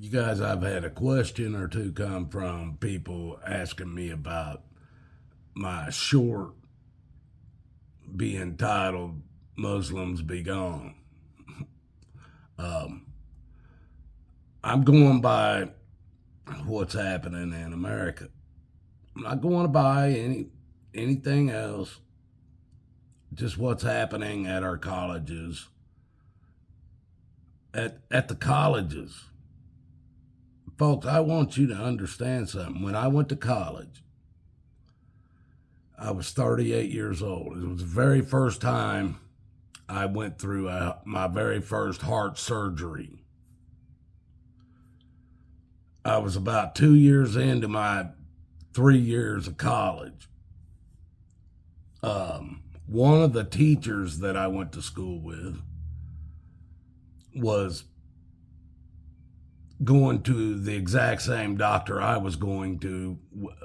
You guys, I've had a question or two come from people asking me about my short being titled Muslims Be Gone. Um, I'm going by what's happening in America. I'm not going by anything else, just what's happening at our colleges. At the colleges. Folks, I want you to understand something. When I went to college, I was 38 years old. It was the very first time I went through my very first heart surgery. I was about 2 years into my 3 years of college. One of the teachers that I went to school with was going to the exact same doctor I was going to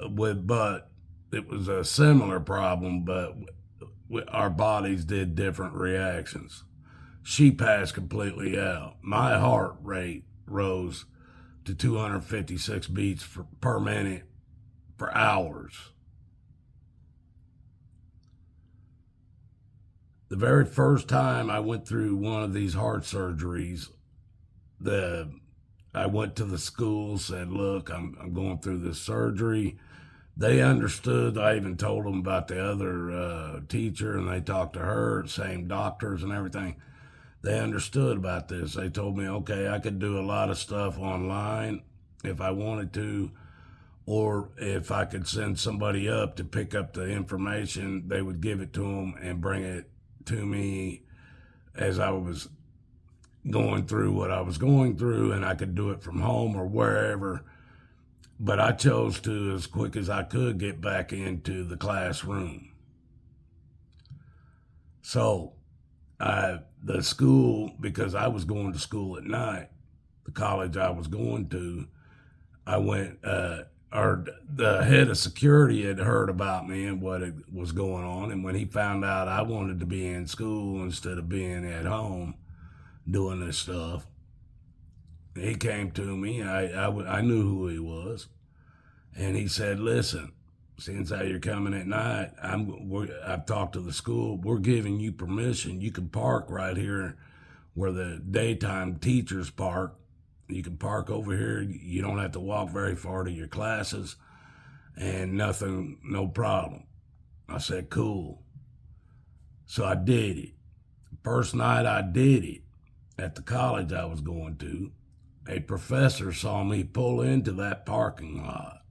with, but it was a similar problem, but our bodies did different reactions. She passed completely out. My heart rate rose to 256 beats per minute for hours. The very first time I went through one of these heart surgeries, I went to the school, said, look, I'm going through this surgery. They understood. I even told them about the other teacher, and they talked to her, same doctors and everything. They understood about this. They told me, okay, I could do a lot of stuff online if I wanted to, or if I could send somebody up to pick up the information, they would give it to them and bring it to me as I was going through what I was going through, and I could do it from home or wherever. But I chose to, as quick as I could, get back into the classroom. So the school, because I was going to school at night, the college I was going to, I went, or the head of security had heard about me and what was going on. And when he found out I wanted to be in school instead of being at home doing this stuff, he came to me. I knew who he was. And he said, listen, since how you're coming at night, I've talked to the school. We're giving you permission. You can park right here where the daytime teachers park. You can park over here. You don't have to walk very far to your classes and nothing, no problem. I said, cool. So I did it. First night I did it at the college I was going to, a professor saw me pull into that parking lot.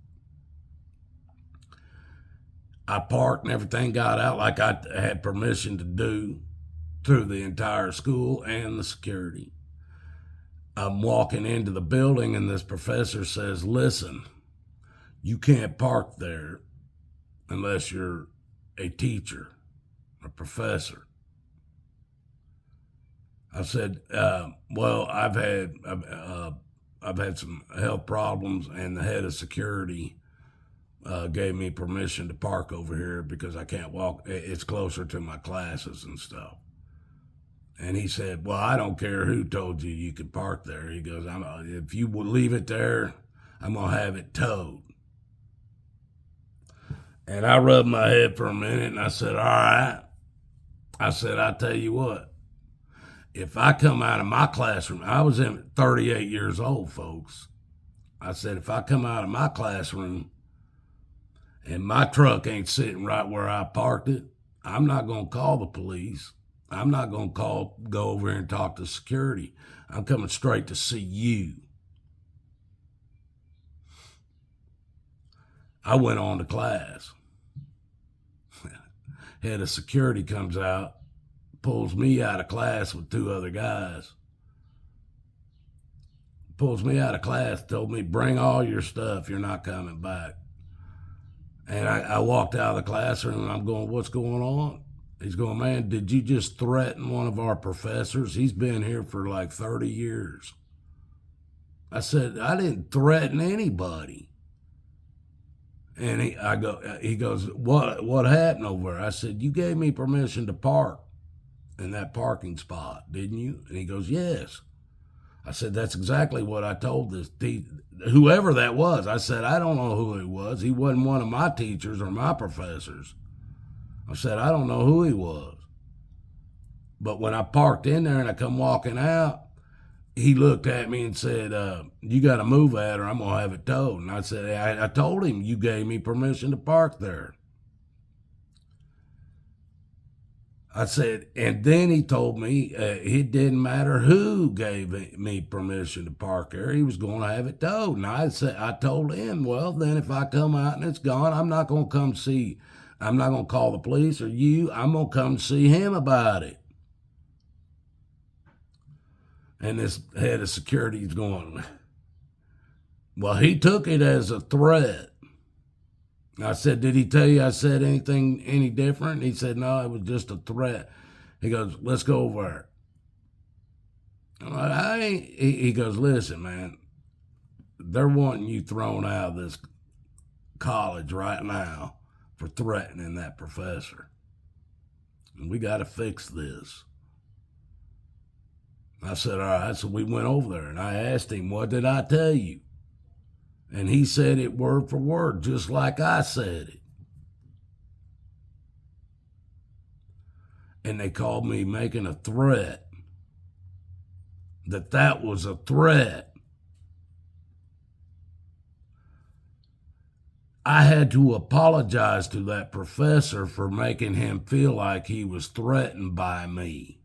I parked and everything got out like I had permission to do through the entire school and the security. I'm walking into the building and this professor says, listen, you can't park there unless you're a teacher, a professor. I said, well, I've had some health problems, and the head of security gave me permission to park over here because I can't walk. It's closer to my classes and stuff. And he said, well, I don't care who told you you could park there. He goes, if you will leave it there, I'm going to have it towed. And I rubbed my head for a minute and I said, all right. I said, I tell you what, if I come out of my classroom, I was 38 years old, folks. I said, if I come out of my classroom and my truck ain't sitting right where I parked it, I'm not going to call the police. I'm not going to go over here and talk to security. I'm coming straight to see you. I went on to class. Head of security comes out, pulls me out of class with two other guys. Pulls me out of class, told me, bring all your stuff, you're not coming back. And I walked out of the classroom and I'm going, what's going on? He's going, man, did you just threaten one of our professors? He's been here for like 30 years. I said, I didn't threaten anybody. And he goes, what happened over there? I said, you gave me permission to park in that parking spot, didn't you? And he goes, yes. I said, that's exactly what I told this whoever that was. I said, I don't know who he was. He wasn't one of my teachers or my professors. I said, I don't know who he was. But when I parked in there and I come walking out, he looked at me and said, you got to move at or I'm going to have it towed. And I said, I told him you gave me permission to park there. I said, and then he told me it didn't matter who gave me permission to park there. He was going to have it towed. And I told him, well, then if I come out and it's gone, I'm not going to come see. I'm not going to call the police or you. I'm going to come see him about it. And this head of security is going, well, he took it as a threat. I said, did he tell you I said anything any different? He said, no, it was just a threat. He goes, let's go over there. He goes, listen, man, they're wanting you thrown out of this college right now for threatening that professor. And we got to fix this. I said, all right. So we went over there and I asked him, what did I tell you? And he said it word for word, just like I said it. And they called me making a threat. That was a threat. I had to apologize to that professor for making him feel like he was threatened by me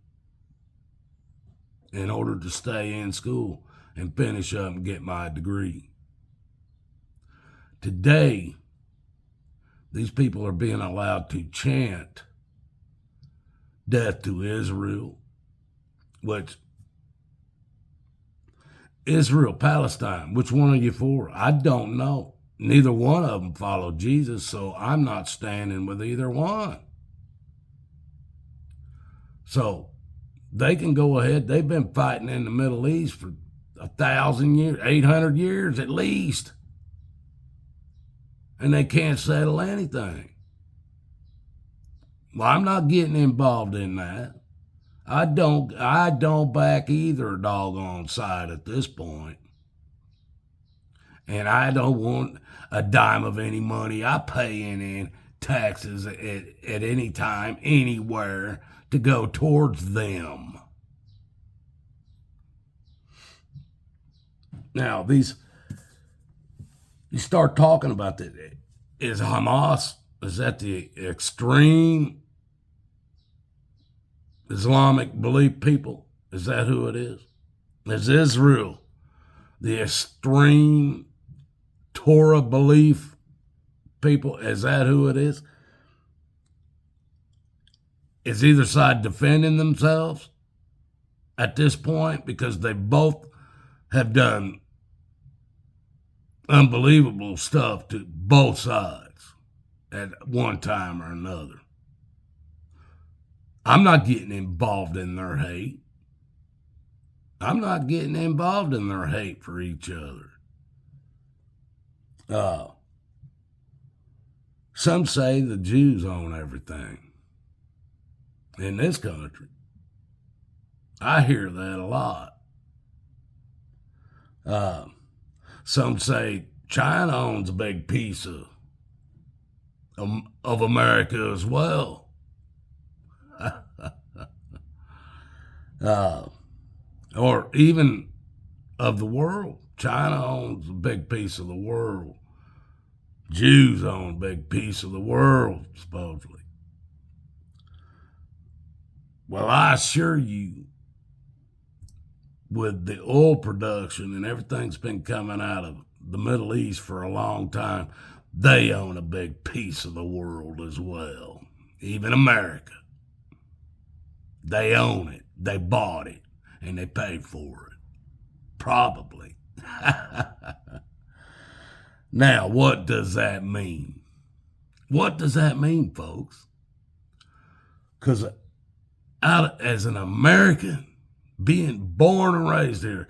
in order to stay in school and finish up and get my degree. Today, these people are being allowed to chant death to Israel, which Israel, Palestine, which one are you for? I don't know. Neither one of them follow Jesus, so I'm not standing with either one. So they can go ahead. They've been fighting in the Middle East for 1,000 years, 800 years at least. And they can't settle anything. Well, I'm not getting involved in that. I don't back either doggone side at this point. And I don't want a dime of any money I pay in taxes at any time, anywhere, to go towards them. Now, you start talking about that. Is Hamas, is that the extreme Islamic belief people? Is that who it is? Is Israel the extreme Torah belief people? Is that who it is? Is either side defending themselves at this point? Because they both have done unbelievable stuff to both sides at one time or another. I'm not getting involved in their hate. I'm not getting involved in their hate for each other. Some say the Jews own everything in this country. I hear that a lot. Some say China owns a big piece of America as well. Or even of the world. China owns a big piece of the world. Jews own a big piece of the world, supposedly. Well, I assure you, with the oil production and everything's been coming out of the Middle East for a long time, they own a big piece of the world as well. Even America. They own it. They bought it. And they paid for it. Probably. Now, what does that mean? What does that mean, folks? Because as an American, being born and raised here,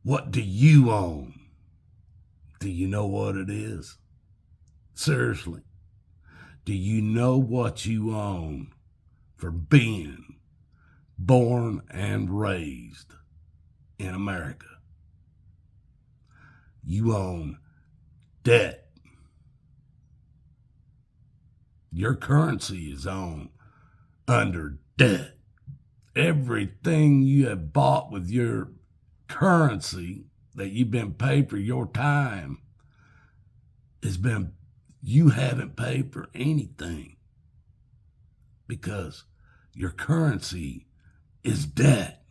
what do you own? Do you know what it is? Seriously. Do you know what you own for being born and raised in America? You own debt. Your currency is under debt. Everything you have bought with your currency that you've been paid for your time you haven't paid for anything because your currency is debt.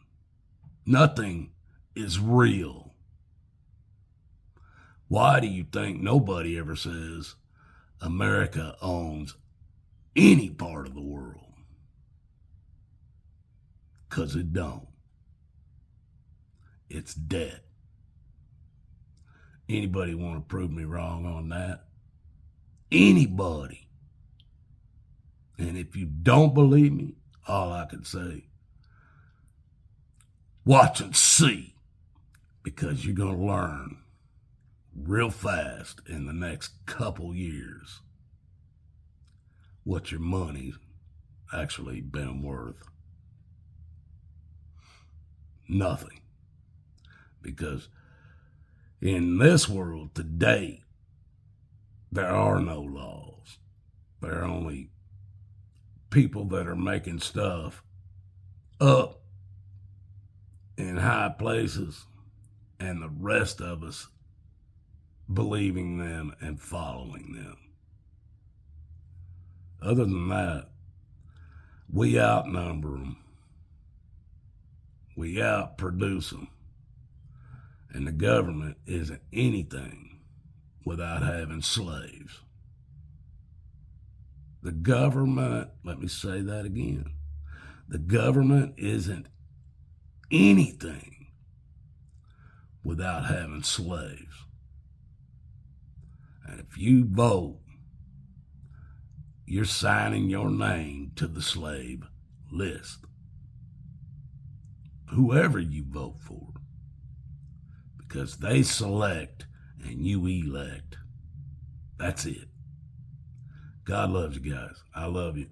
Nothing is real. Why do you think nobody ever says America owns any part of the world? Because it don't. It's debt. Anybody want to prove me wrong on that? Anybody. And if you don't believe me, all I can say, watch and see, because you're going to learn real fast in the next couple years what your money's actually been worth. Nothing. Because in this world today, there are no laws. There are only people that are making stuff up in high places and the rest of us believing them and following them. Other than that, we outnumber them. We outproduce them. And the government isn't anything without having slaves. The government, let me say that again. The government isn't anything without having slaves. And if you vote, you're signing your name to the slave list. Whoever you vote for. Because they select and you elect. That's it. God loves you guys. I love you.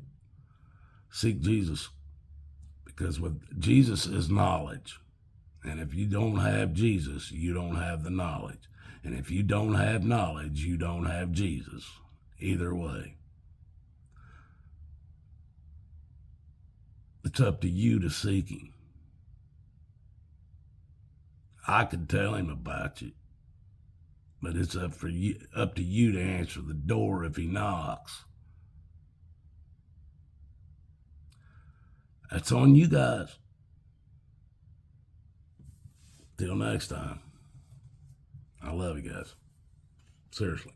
Seek Jesus. Because with Jesus is knowledge. And if you don't have Jesus, you don't have the knowledge. And if you don't have knowledge, you don't have Jesus. Either way. It's up to you to seek him. I could tell him about you, but it's up to you to answer the door if he knocks. That's on you guys. Till next time. I love you guys. Seriously.